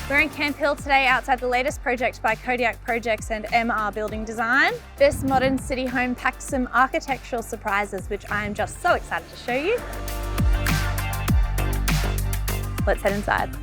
We're in Camp Hill today outside the latest project by Kodiak Projects and MR Building Design. This modern city home packs some architectural surprises, which I am just so excited to show you. Let's head inside.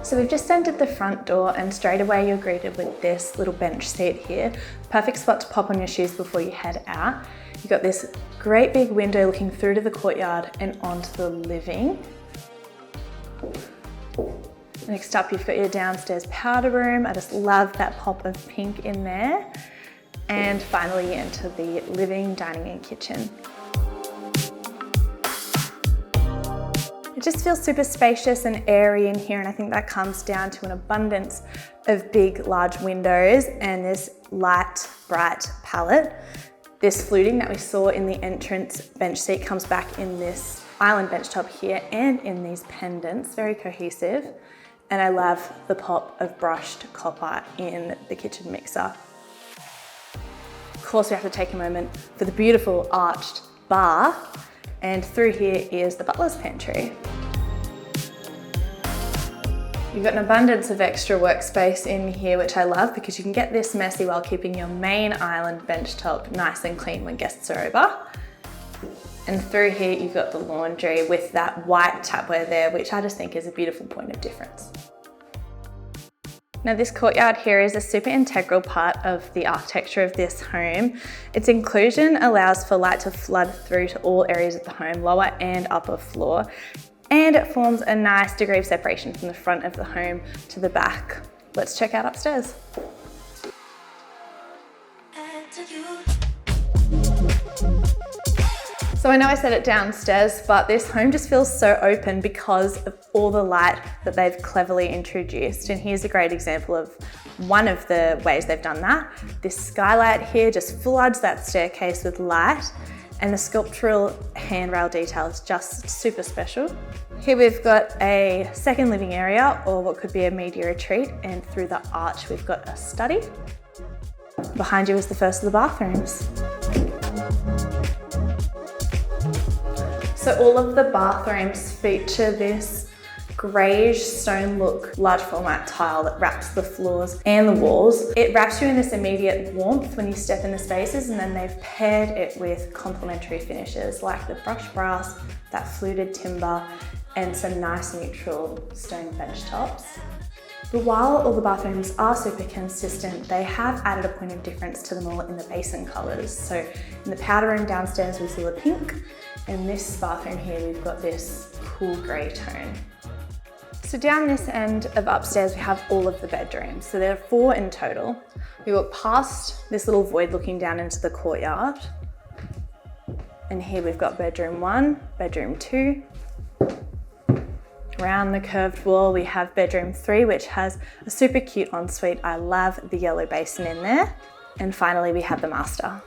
So we've just entered the front door and straight away you're greeted with this little bench seat here. Perfect spot to pop on your shoes before you head out. You've got this great big window looking through to the courtyard and onto the living. Next up, you've got your downstairs powder room. I just love that pop of pink in there. And finally, you enter the living, dining and kitchen. It just feels super spacious and airy in here, and I think that comes down to an abundance of big, large windows and this light, bright palette. This fluting that we saw in the entrance bench seat comes back in this island bench top here and in these pendants, very cohesive. And I love the pop of brushed copper in the kitchen mixer. Of course, we have to take a moment for the beautiful arched bar, and through here is the butler's pantry. You've got an abundance of extra workspace in here, which I love because you can get this messy while keeping your main island bench top nice and clean when guests are over. And through here, you've got the laundry with that white tapware there, which I just think is a beautiful point of difference. Now this courtyard here is a super integral part of the architecture of this home. Its inclusion allows for light to flood through to all areas of the home, lower and upper floor. And it forms a nice degree of separation from the front of the home to the back. Let's check out upstairs. So I know I said it downstairs, but this home just feels so open because of all the light that they've cleverly introduced. And here's a great example of one of the ways they've done that. This skylight here just floods that staircase with light, and the sculptural handrail detail is just super special. Here we've got a second living area, or what could be a media retreat, and through the arch we've got a study. Behind you is the first of the bathrooms. So all of the bathrooms feature this greyish stone look, large format tile that wraps the floors and the walls. It wraps you in this immediate warmth when you step in the spaces, and then they've paired it with complementary finishes like the brushed brass, that fluted timber, and some nice neutral stone bench tops. But while all the bathrooms are super consistent, they have added a point of difference to them all in the basin colours. So in the powder room downstairs we see the pink, and this bathroom here we've got this cool grey tone. So down this end of upstairs we have all of the bedrooms. So there are 4 in total. We walk past this little void looking down into the courtyard. And here we've got bedroom 1, bedroom 2. Around the curved wall we have bedroom 3, which has a super cute ensuite. I love the yellow basin in there. And finally we have the master.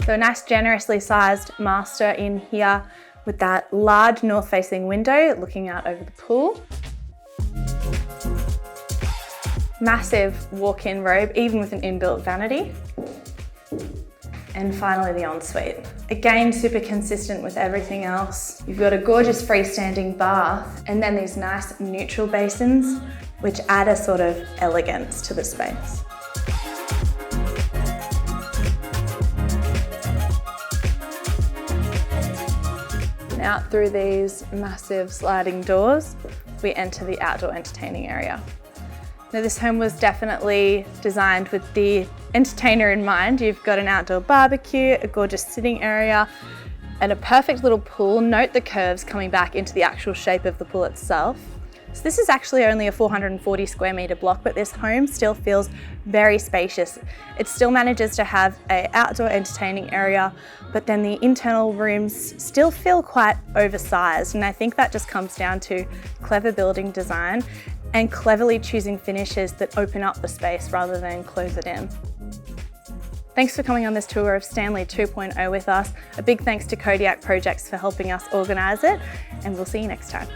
So a nice generously sized master in here with that large north-facing window looking out over the pool. Massive walk-in robe, even with an inbuilt vanity. And finally the ensuite. Again, super consistent with everything else. You've got a gorgeous freestanding bath, and then these nice neutral basins, which add a sort of elegance to the space. Out through these massive sliding doors, we enter the outdoor entertaining area. Now this home was definitely designed with the entertainer in mind. You've got an outdoor barbecue, a gorgeous sitting area, and a perfect little pool. Note the curves coming back into the actual shape of the pool itself. So this is actually only a 440 square metre block, but this home still feels very spacious. It still manages to have an outdoor entertaining area, but then the internal rooms still feel quite oversized. And I think that just comes down to clever building design and cleverly choosing finishes that open up the space rather than close it in. Thanks for coming on this tour of Stanley 2.0 with us. A big thanks to Kodiak Projects for helping us organise it, and we'll see you next time.